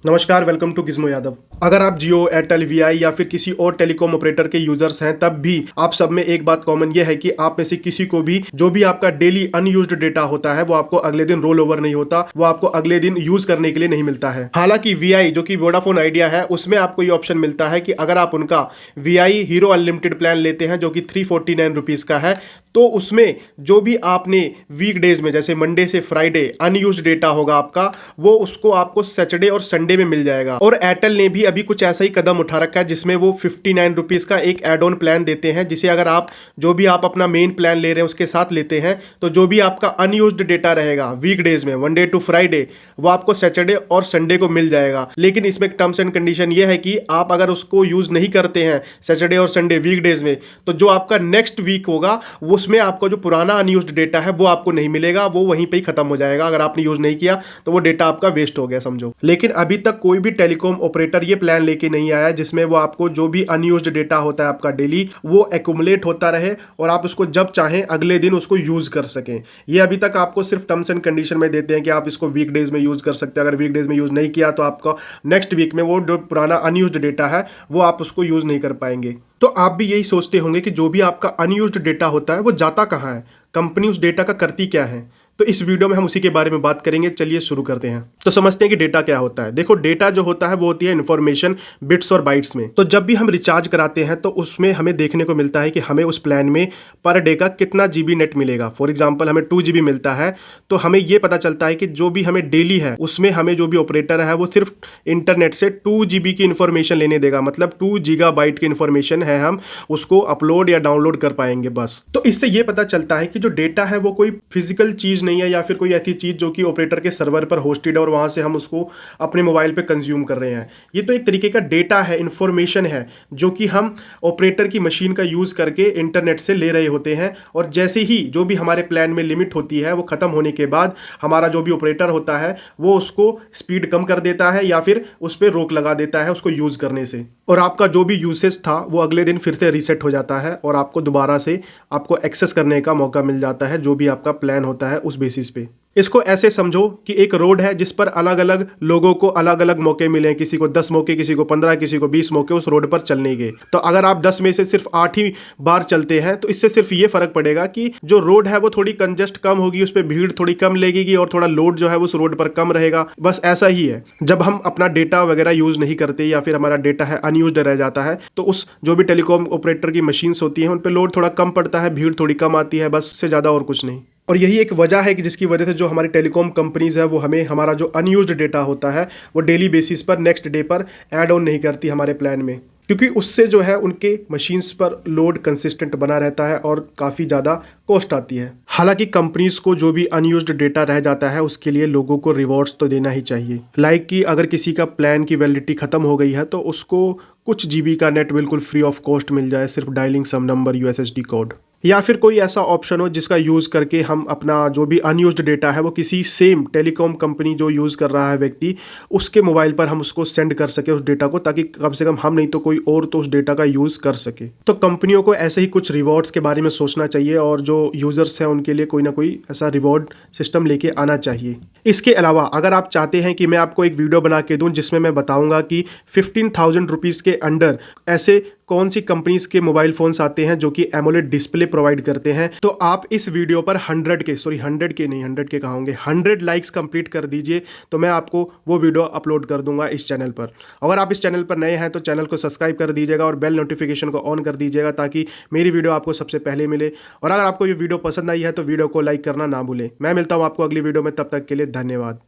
नमस्कार, welcome to Gizmo Yadav. अगर आप जियो, एयरटेल, वीआई या फिर किसी और टेलीकॉम ऑपरेटर के यूजर्स हैं, तब भी आप सब में एक बात कॉमन ये है कि आप में से किसी को भी जो भी आपका डेली अनयूज्ड डेटा होता है वो आपको अगले दिन रोल ओवर नहीं होता, वो आपको अगले दिन यूज करने के लिए नहीं मिलता है। हालांकि वीआई जो कि वोडाफोन आइडिया है, उसमें आपको ये ऑप्शन मिलता है कि अगर आप उनका वीआई हीरो अनलिमिटेड प्लान लेते हैं जो कि 349 रुपीज का है, तो उसमें जो भी आपने वीकडेज में जैसे मंडे से फ्राइडे अनयूज्ड डेटा होगा आपका, वो उसको आपको सैटरडे और संडे में मिल जाएगा। और एयरटेल ने भी अभी कुछ ऐसा ही कदम उठा रखा है जिसमें वो 59 रुपीज का एक एड ऑन प्लान देते हैं, जिसे अगर आप जो भी आप अपना मेन प्लान ले रहे हैं उसके साथ लेते हैं, तो जो भी आपका अनयूज्ड डेटा रहेगा वीकडेज में मंडे टू फ्राइडे, वो आपको सैटरडे और संडे को मिल जाएगा। लेकिन इसमें टर्म्स एंड कंडीशन ये है कि आप अगर उसको यूज नहीं करते हैं सैटरडे और संडे वीकडेज में, तो जो आपका नेक्स्ट वीक होगा उसमें आपको जो पुराना अनयूज्ड डेटा है वो आपको नहीं मिलेगा, वो वहीं पे ही खत्म हो जाएगा। अगर आपने यूज नहीं किया तो वो डेटा आपका वेस्ट हो गया समझो। लेकिन अभी तक कोई भी टेलीकॉम ऑपरेटर ये प्लान लेके नहीं आया जिसमें वो आपको जो भी अनयूज्ड डेटा होता है आपका डेली, वो एक्यूमुलेट होता रहे और आप उसको जब चाहें अगले दिन उसको यूज कर सकें। ये अभी तक आपको सिर्फ टर्म्स एंड कंडीशन में देते हैं कि आप इसको वीकडेज में यूज कर सकते हैं। अगर वीकडेज में यूज नहीं किया तो आपका नेक्स्ट वीक में वो जो पुराना अनयूज्ड डेटा है वो आप उसको यूज नहीं कर पाएंगे। तो आप भी यही सोचते होंगे कि जो भी आपका अनयूज्ड डेटा होता है वो जाता कहाँ है, कंपनी उस डेटा का करती क्या है। तो इस वीडियो में हम उसी के बारे में बात करेंगे। चलिए शुरू करते हैं। तो समझते हैं कि डेटा क्या होता है। देखो, डेटा जो होता है वो होती है इन्फॉर्मेशन बिट्स और बाइट्स में। तो जब भी हम रिचार्ज कराते हैं तो उसमें हमें देखने को मिलता है कि हमें उस प्लान में पर डे का कितना जीबी नेट मिलेगा। फॉर एग्जाम्पल हमें 2 GB मिलता है, तो हमें ये पता चलता है कि जो भी हमें डेली है उसमें हमें जो भी ऑपरेटर है वो सिर्फ इंटरनेट से 2 GB की इंफॉर्मेशन लेने देगा, मतलब 2 GB की इंफॉर्मेशन है, हम उसको अपलोड या डाउनलोड कर पाएंगे बस। तो इससे ये पता चलता है कि जो डेटा है वो कोई फिजिकल चीज नहीं है या फिर कोई ऐसी चीज जो कि ऑपरेटर के सर्वर पर होस्टेड है और वहां से हम उसको अपने मोबाइल पे कंज्यूम कर रहे हैं। ये तो एक तरीके का डेटा है, इंफॉर्मेशन है, जो कि हम ऑपरेटर की मशीन का यूज करके इंटरनेट से ले रहे होते हैं। और जैसे ही जो भी हमारे प्लान में लिमिट होती है वो खत्म होने के बाद हमारा जो भी ऑपरेटर होता है वो उसको स्पीड कम कर देता है या फिर उस पर रोक लगा देता है उसको यूज करने से। और आपका जो भी यूसेज था वो अगले दिन फिर से रीसेट हो जाता है और आपको दोबारा से आपको एक्सेस करने का मौका मिल जाता है जो भी आपका प्लान होता है उस बेसिस पे। इसको ऐसे समझो कि एक रोड है जिस पर अलग अलग लोगों को अलग अलग मौके मिले, किसी को 10 मौके, किसी को 15, किसी को 20 मौके उस रोड पर चलने के। तो अगर आप 10 में से सिर्फ 8 ही बार चलते हैं तो इससे सिर्फ ये फर्क पड़ेगा कि जो रोड है वो थोड़ी कंजेस्ट कम होगी, उस पर भीड़ थोड़ी कम लगेगी और थोड़ा लोड जो है उस रोड पर कम रहेगा। बस ऐसा ही है, जब हम अपना डेटा वगैरह यूज नहीं करते या फिर हमारा डेटा है अनयूज्ड रह जाता है तो उस जो भी टेलीकॉम ऑपरेटर की मशीन्स होती हैं उन पर लोड थोड़ा कम पड़ता है, भीड़ थोड़ी कम आती है, बस से ज़्यादा और कुछ नहीं। और यही एक वजह है कि जिसकी वजह से जो हमारी टेलीकॉम कंपनीज है वो हमें हमारा जो अनयूज्ड डेटा होता है वो डेली बेसिस पर नेक्स्ट डे पर ऐड ऑन नहीं करती हमारे प्लान में, क्योंकि उससे जो है उनके मशीन्स पर लोड कंसिस्टेंट बना रहता है और काफ़ी ज़्यादा कॉस्ट आती है। हालांकि कंपनीज को जो भी अनयूज्ड डेटा रह जाता है उसके लिए लोगों को रिवॉर्ड्स तो देना ही चाहिए। लाइक कि अगर किसी का प्लान की वैलिडिटी खत्म हो गई है तो उसको कुछ जीबी का नेट बिल्कुल फ्री ऑफ कॉस्ट मिल जाए, सिर्फ डायलिंग सम नंबर यूएसएसडी कोड, या फिर कोई ऐसा ऑप्शन हो जिसका यूज़ करके हम अपना जो भी अनयूज्ड डेटा है वो किसी सेम टेलीकॉम कंपनी जो यूज़ कर रहा है व्यक्ति, उसके मोबाइल पर हम उसको सेंड कर सके उस डेटा को, ताकि कम से कम हम नहीं तो कोई और तो उस डेटा का यूज़ कर सके। तो कंपनियों को ऐसे ही कुछ रिवॉर्ड्स के बारे में सोचना चाहिए और जो यूज़र्स हैं उनके लिए कोई ना कोई ऐसा रिवॉर्ड सिस्टम लेके आना चाहिए। इसके अलावा अगर आप चाहते हैं कि मैं आपको एक वीडियो बना के दूं जिसमें मैं बताऊंगा कि 15,000 रुपीज़ के अंडर ऐसे कौन सी कंपनीज के मोबाइल फोन्स आते हैं जो कि एमोलेड डिस्प्ले प्रोवाइड करते हैं, तो आप इस वीडियो पर 100 के कहोगे 100 लाइक्स कंप्लीट कर दीजिए, तो मैं आपको वो वीडियो अपलोड कर दूंगा इस चैनल पर। अगर आप इस चैनल पर नए हैं तो चैनल को सब्सक्राइब कर दीजिएगा और बेल नोटिफिकेशन को ऑन कर दीजिएगा ताकि मेरी वीडियो आपको सबसे पहले मिले। और अगर आपको ये वीडियो पसंद आई है तो वीडियो को लाइक करना ना भूलें। मैं मिलता हूँ आपको अगली वीडियो में, तब तक के लिए धन्यवाद।